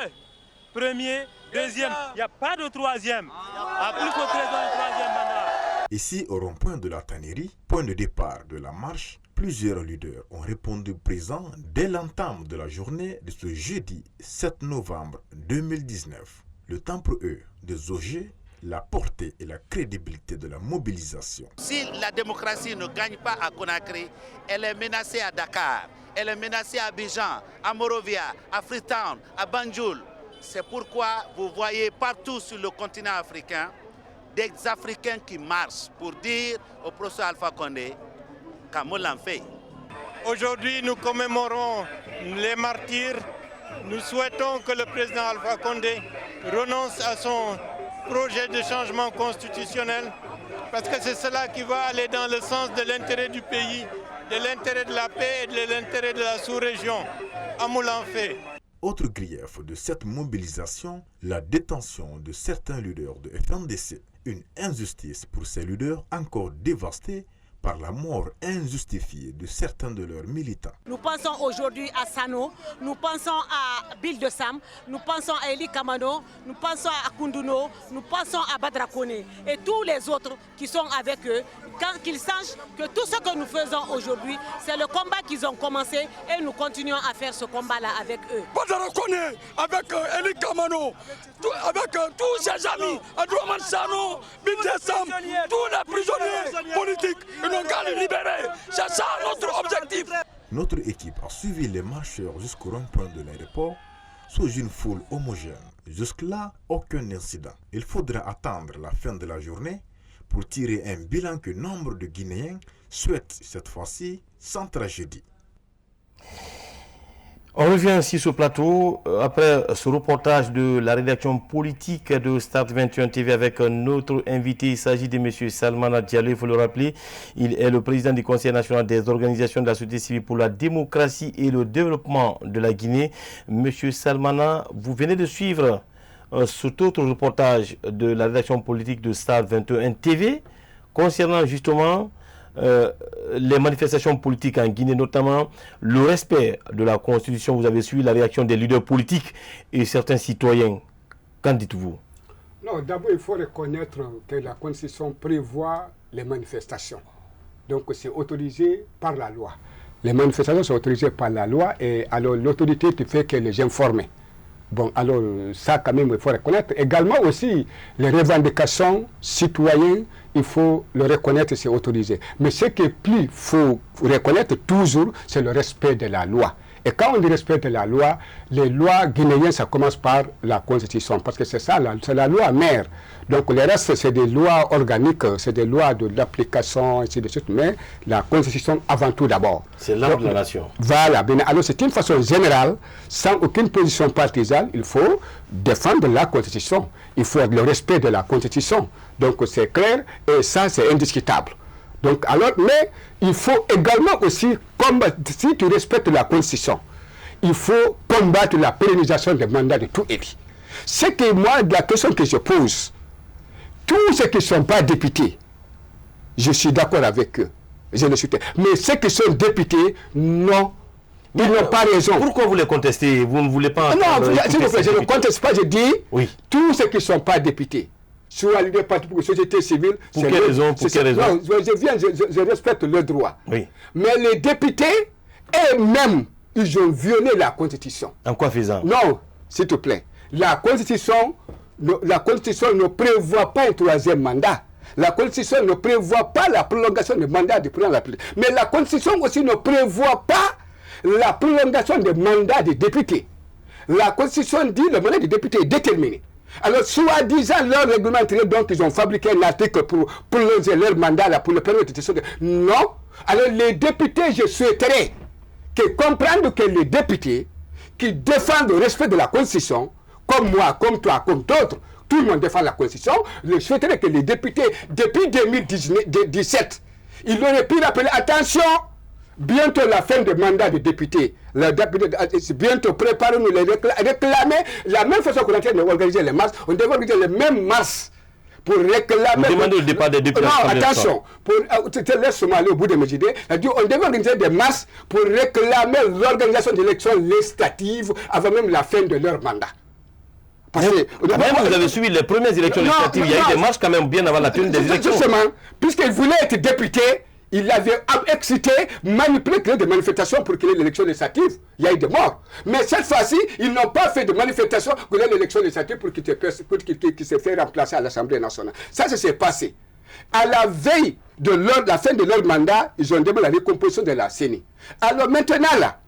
Premier, deuxième, il n'y a pas de troisième. À plus de troisième mandat. Ici, au rond-point de la tannerie, point de départ de la marche, plusieurs leaders ont répondu présents dès l'entame de la journée de ce jeudi 7 novembre 2019. Le temps pour eux de jauger la portée et la crédibilité de la mobilisation. Si la démocratie ne gagne pas à Conakry, elle est menacée à Dakar, elle est menacée à Abidjan, à Monrovia, à Freetown, à Banjul. C'est pourquoi vous voyez partout sur le continent africain des Africains qui marchent pour dire au professeur Alpha Condé qu'Amo l'a fait. Aujourd'hui, nous commémorons les martyrs. Nous souhaitons que le président Alpha Condé renonce à son projet de changement constitutionnel parce que c'est cela qui va aller dans le sens de l'intérêt du pays, de l'intérêt de la paix et de l'intérêt de la sous-région. Amo l'a fait. Autre grief de cette mobilisation, la détention de certains leaders de FNDC. Une injustice pour ces leaders encore dévastés par la mort injustifiée de certains de leurs militants. Nous pensons aujourd'hui à Sano, nous pensons à Bill de Sam, nous pensons à Eli Kamano, nous pensons à Kunduno, nous pensons à Badra Kone et tous les autres qui sont avec eux, qu'ils sachent que tout ce que nous faisons aujourd'hui, c'est le combat qu'ils ont commencé et nous continuons à faire ce combat-là avec eux. Badra Kone, avec Eli Kamano, avec tous ses amis, Adouaman Sano, Bill de Sam, tous les prisonniers politiques. C'est ça notre objectif. Notre équipe a suivi les marcheurs jusqu'au rond-point de l'aéroport sous une foule homogène. Jusque-là, aucun incident. Il faudra attendre la fin de la journée pour tirer un bilan que nombre de Guinéens souhaitent cette fois-ci sans tragédie. On revient ainsi sur le plateau après ce reportage de la rédaction politique de Start 21 TV avec notre invité. Il s'agit de M. Salmana Diallo, il faut le rappeler. Il est le président du Conseil national des organisations de la société civile pour la démocratie et le développement de la Guinée. M. Salmana, vous venez de suivre cet autre reportage de la rédaction politique de Start 21 TV concernant justement les manifestations politiques en Guinée, notamment le respect de la Constitution. Vous avez suivi la réaction des leaders politiques et certains citoyens. Qu'en dites-vous? Non, d'abord, il faut reconnaître que la Constitution prévoit les manifestations. Donc, c'est autorisé par la loi. Les manifestations sont autorisées par la loi et alors l'autorité ne fait que les informer. Bon, alors ça, quand même, il faut reconnaître. Également aussi, les revendications citoyennes, il faut le reconnaître, c'est autorisé. Mais ce qu'il faut reconnaître toujours, c'est le respect de la loi. Et quand on dit respect de la loi, les lois guinéennes, ça commence par la Constitution, parce que c'est ça, c'est la loi mère. Donc le reste, c'est des lois organiques, c'est des lois de l'application, ainsi de suite, mais la Constitution avant tout d'abord. C'est l'arbre de la nation. Voilà, bien, alors c'est une façon générale, sans aucune position partisane, il faut défendre la Constitution, il faut le respect de la Constitution. Donc c'est clair, et ça c'est indiscutable. Donc, alors, mais il faut également aussi combattre, si tu respectes la Constitution, il faut combattre la pérennisation des mandats de tout élu. C'est que moi, la question que je pose, tous ceux qui ne sont pas députés, je suis d'accord avec eux. Je le soutiens. Mais ceux qui sont députés, non. Ils n'ont pas raison. Pourquoi vous les contestez? Vous ne voulez pas... Non, s'il vous plaît, je ne conteste pas, je dis oui. Tous ceux qui ne sont pas députés. Soit les partis pour la société civile. Pour quelle raison? Non, je respecte le droit. Oui. Mais les députés, eux-mêmes, ils ont violé la Constitution. En quoi faisant? Non, s'il te plaît. La Constitution ne prévoit pas un troisième mandat. La Constitution ne prévoit pas la prolongation du mandat du président de la République. Mais la Constitution aussi ne prévoit pas la prolongation des mandats des députés. La Constitution dit que le mandat des députés est déterminé. Alors, soi-disant, leur règlement intérieur, donc ils ont fabriqué un article pour prolonger leur mandat, là, pour le permettre de... Non. Alors, les députés, je souhaiterais comprendre que les députés qui défendent le respect de la Constitution, comme moi, comme toi, comme d'autres, tout le monde défend la Constitution. Je souhaiterais que les députés, depuis 2017, ils auraient pu rappeler, attention, bientôt la fin du mandat de député. Bientôt, préparons-nous les réclamer. La même façon qu'on est en train d'organiser les marches, on devrait organiser les mêmes marches pour réclamer. Vous demandez le départ des députés. Non, attention. Laisse-moi aller au bout de mes idées. On devrait organiser des marches pour réclamer l'organisation d'élections législatives avant même la fin de leur mandat. Parce que, vous avez suivi les premières élections législatives. Il y a eu des marches quand même bien avant la tenue des élections. Justement, puisqu'il voulait être député, il avait excité, manipulé, créé des manifestations pour créer l'élection législative. Il y a eu des morts. Mais cette fois-ci, ils n'ont pas fait de manifestations pour l'élection législative pour qu'il se fait remplacer à l'Assemblée nationale. Ça s'est passé. À la veille de la fin de leur mandat, ils ont demandé la recomposition de la CENI. Alors maintenant, là,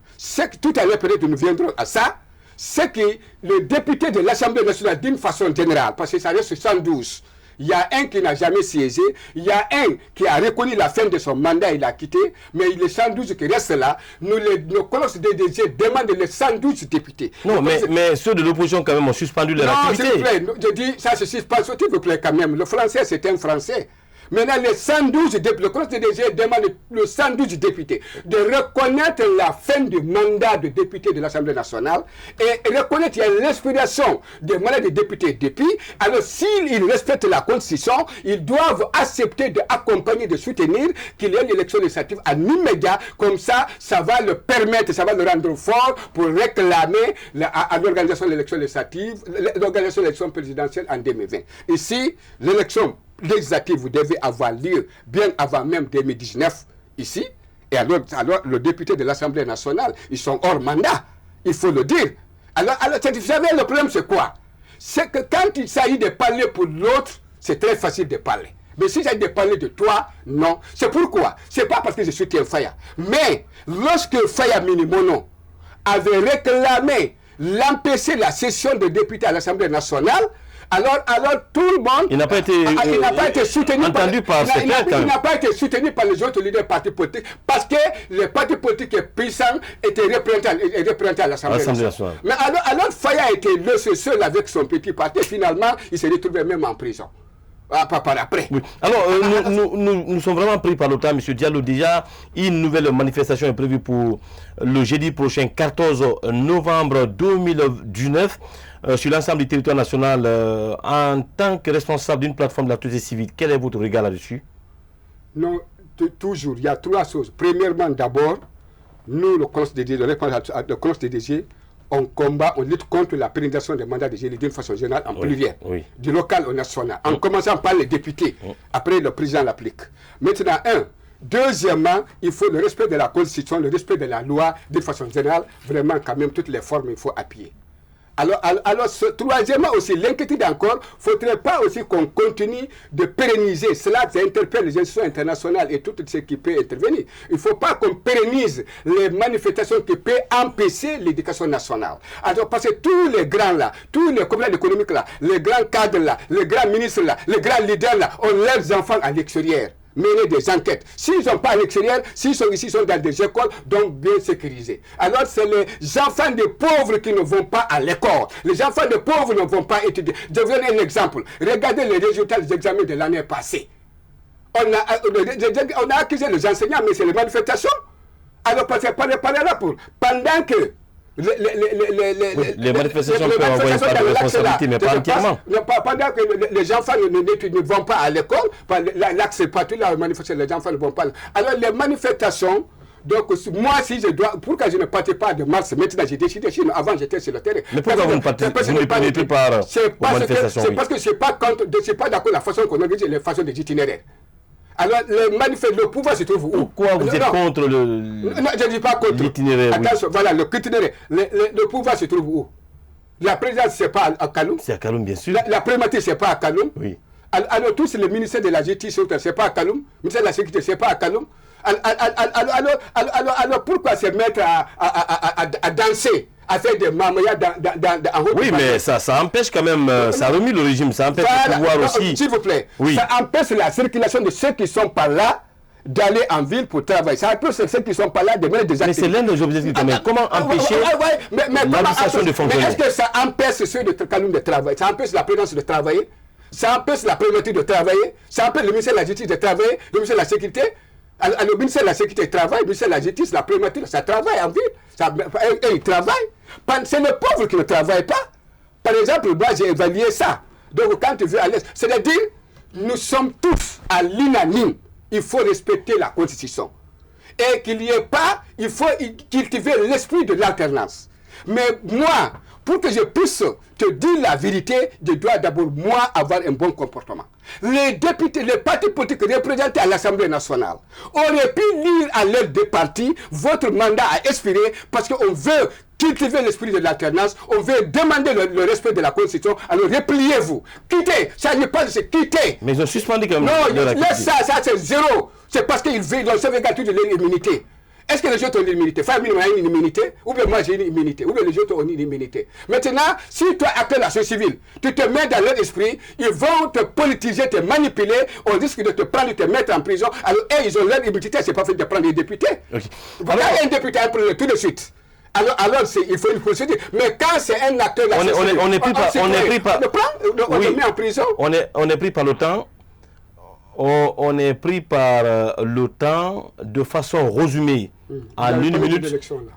tout à l'heure, peut-être nous viendrons à ça, c'est que le député de l'Assemblée nationale, d'une façon générale, parce que ça reste 112, il y a un qui n'a jamais siégé, il y a un qui a reconnu la fin de son mandat, il a quitté, mais les 112 qui restent là, nos colosses de DG demandent les 112 députés. Non, mais ceux de l'opposition quand même ont suspendu leur activité. Non, s'il vous plaît, je dis, ça se suspend, s'il vous plaît quand même. Le français, c'est un français. Maintenant, les 112 députés, le Conseil des DG demande le 112 députés de reconnaître la fin du mandat de député de l'Assemblée nationale et reconnaître qu'il y a l'expiration du mandat de député depuis. Alors, s'ils respectent la Constitution, ils doivent accepter d'accompagner, de soutenir qu'il y ait l'élection législative en immédiat. Comme ça, ça va le permettre, ça va le rendre fort pour réclamer à l'organisation de l'élection législative, l'organisation de l'élection présidentielle en 2020. Ici, l'élection législative, vous devez avoir lieu bien avant même 2019 ici. Et alors le député de l'Assemblée nationale, ils sont hors mandat. Il faut le dire. Alors vous savez, le problème c'est quoi? C'est que quand il s'agit de parler pour l'autre, c'est très facile de parler. Mais s'il s'agit de parler de toi, non. C'est pourquoi? C'est pas parce que je soutiens Faya. Mais lorsque Faya Minimono avait réclamé l'empêcher la session de députés à l'Assemblée nationale, alors tout le monde... Il n'a pas été soutenu entendu par certains. Il n'a pas été soutenu par les autres leaders partis politiques parce que les partis politiques puissants étaient représentés à l'Assemblée nationale. Mais alors Faya était le seul avec son petit parti. Finalement, il s'est retrouvé même en prison. Par après. Oui. Alors, nous sommes vraiment pris par le temps, M. Diallo. Déjà, une nouvelle manifestation est prévue pour le jeudi prochain, 14 novembre 2019, sur l'ensemble du territoire national. En tant que responsable d'une plateforme de la société civile, quel est votre regard là-dessus? Non, toujours, il y a trois choses. Premièrement, d'abord, nous, le Conseil des DG, on combat, on lutte contre la pérennisation des mandats des élus d'une façon générale en pluriel, du local au national, en commençant par les députés. Après, le président l'applique. Maintenant, deuxièmement, il faut le respect de la Constitution, le respect de la loi d'une façon générale. Vraiment, quand même, toutes les formes, il faut appuyer. Alors troisièmement aussi, l'inquiétude encore, il ne faudrait pas aussi qu'on continue de pérenniser. Cela interpelle les institutions internationales et tout ce qui peut intervenir. Il ne faut pas qu'on pérennise les manifestations qui peuvent empêcher l'éducation nationale. Alors, parce que tous les grands là, tous les compagnies économiques là, les grands cadres là, les grands ministres là, les grands leaders là, ont leurs enfants à l'extérieur. Mener des enquêtes. S'ils sont pas à l'extérieur, s'ils sont ici, ils sont dans des écoles, donc bien sécurisées. Alors, c'est les enfants des pauvres qui ne vont pas à l'école. Les enfants des pauvres ne vont pas étudier. Je vous donne un exemple. Regardez les résultats des examens de l'année passée. On a accusé les enseignants, mais c'est les manifestations. Alors, parce que pendant que les manifestations peuvent envoyer pas de responsabilité, mais pas entièrement. Pendant que les enfants ne vont pas à l'école, l'axe partout, la manifestation, les enfants ne vont pas. Alors les manifestations, donc moi si je dois, pourquoi je ne partais pas de mars, maintenant j'ai décidé, sinon avant j'étais sur le terrain. Mais pourquoi vous ne prenez plus part aux manifestations? C'est parce que je ne suis pas d'accord avec la façon qu'on organise les façons des itinéraires. Alors, le pouvoir se trouve où? Pourquoi vous êtes contre le... Non, je ne dis pas contre. L'itinéraire. Attention, voilà, l'itinéraire. Le pouvoir se trouve où? La présidence, ce n'est pas à Kaloum. C'est à Kaloum, bien sûr. La primature, ce n'est pas à Kaloum. Oui. Alors, tous les ministères de la justice, ce n'est pas à Kaloum. Le ministère de la sécurité, ce n'est pas à Kaloum. Alors, pourquoi se mettre à danser, à faire des mamayas en haut? Oui, mais ça empêche quand même, ça remet le régime, ça empêche le pouvoir aussi. S'il vous plaît, ça empêche la circulation de ceux qui sont par là d'aller en ville pour travailler. C'est un peu ceux qui ne sont pas là de mener des activités. Mais c'est l'un des objectifs. Mais comment empêcher l'administration de fonctionner? Mais est-ce que ça empêche ceux de Kanoum de travailler? Ça empêche la présidence de travailler? Ça empêche la préfecture de travailler? Ça empêche le ministère de la Justice de travailler? Le ministère de la Sécurité? Le ministère de la Sécurité travaille, le ministère de la Justice, la préfecture, ça travaille en ville. Et ils travaillent. C'est les pauvres qui ne travaillent pas. Par exemple, moi j'ai évalué ça. Donc quand tu veux à l'Est, c'est-à-dire, nous sommes tous à l'unanime. Il faut respecter la Constitution. Et qu'il n'y ait pas, il faut cultiver l'esprit de l'alternance. Mais moi, pour que je puisse te dire la vérité, je dois d'abord, moi, avoir un bon comportement. Les députés, les partis politiques représentés à l'Assemblée nationale auraient pu lire à l'aide des partis, votre mandat a expiré parce qu'on veut cultiver l'esprit de l'alternance, on veut demander le respect de la Constitution, alors repliez-vous. Quittez, ça n'est pas de se quitter. Mais ils ont suspendu quand même. Non, laisse ça c'est zéro. C'est parce qu'ils veulent dans sauvegarde de l'immunité. Est-ce que les autres ont une immunité? Famille a une immunité, ou bien moi j'ai une immunité, ou bien les autres ont une immunité. Maintenant, si toi, acteur de la société civile, tu te mets dans leur esprit, ils vont te politiser, te manipuler, on risque de te prendre, de te mettre en prison. Alors, ils ont leur immunité, c'est pas fait de prendre des députés. Okay. Voilà un député, tout de suite. Alors il faut une procédure. Mais quand c'est un acteur de la société civile, on est mis en prison. On est pris par le temps. On est pris par le temps de façon résumée. En une minute,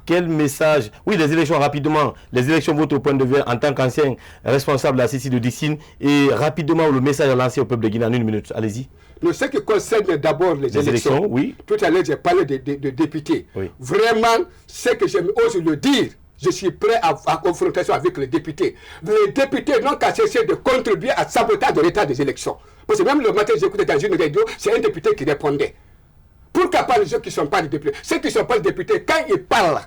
quel message? Oui, les élections rapidement. Les élections, votre point de vue en tant qu'ancien responsable de la CICI de Dissine, et rapidement le message à lancer au peuple de Guinée en une minute. Allez-y. Mais ce qui concerne d'abord les élections, oui. Tout à l'heure j'ai parlé de députés. Oui. Vraiment, ce que j'ose le dire, je suis prêt à confrontation avec les députés. Les députés n'ont qu'à cesser de contribuer à sabotage de l'état des élections. Parce que même le matin, j'écoutais dans une radio, c'est un député qui répondait. Pourquoi pas les gens qui ne sont pas des députés? Ceux qui ne sont pas des députés, quand ils parlent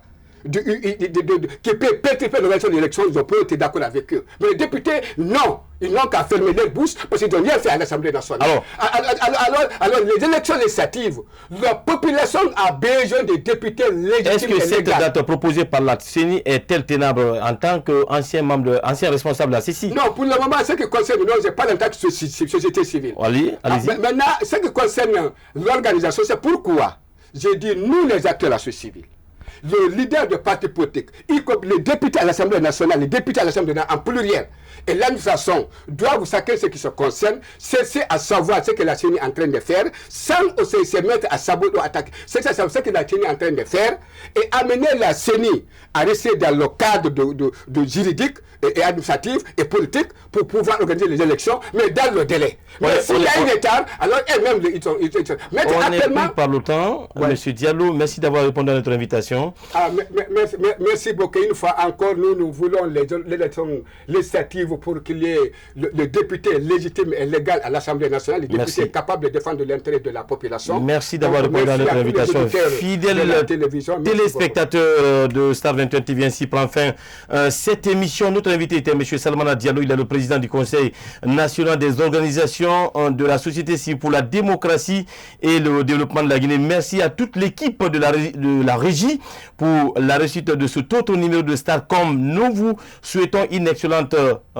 qui peut perturber l'organisation de l'élection, ils ont pas été d'accord avec eux. Mais les députés, non. Ils n'ont qu'à fermer leur bouche parce qu'ils n'ont rien fait à l'Assemblée nationale. Alors, les élections législatives, la population a besoin des députés légitimes. Est-ce que cette date proposée par la CENI est-elle tenable en tant qu'ancien responsable de la CICI? Non, pour le moment, ce qui concerne, non, je n'ai pas en tant que société civile. Allez-y. Maintenant, ce qui concerne l'organisation, c'est pourquoi j'ai dit nous, les acteurs de la société civile, le leader de partis politiques, les députés à l'Assemblée nationale, les députés à l'Assemblée nationale en pluriel, et l'administration doivent chacun ce qui se concerne, cesser à savoir ce que la CENI est en train de faire, sans aussi se mettre à saboter ou attaquer. C'est ce que la CENI est en train de faire, et amener la CENI à rester dans le cadre de juridique et administratif et politique pour pouvoir organiser les élections, mais dans le délai. Mais s'il y a un retard, alors elles-mêmes, ils sont... On est pris par le temps. Ouais. Monsieur Diallo, merci d'avoir répondu à notre invitation. Merci beaucoup. Une fois encore, nous voulons l'élection législative pour qu'il y ait le député légitime et légal à l'Assemblée nationale, les députés capables de défendre l'intérêt de la population. Merci d'avoir répondu à notre invitation. Fidèles téléspectateurs de Star 21 TV, ainsi prend fin cette émission. Notre invité était M. Salmana Diallo. Il est le président du Conseil national des organisations de la société civile pour la démocratie et le développement de la Guinée. Merci à toute l'équipe de la régie pour la réussite de ce autre numéro de Starcom. Nous vous souhaitons une excellente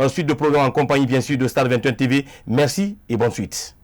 suite de programmes en compagnie bien sûr de Star 21 TV. Merci et bonne suite.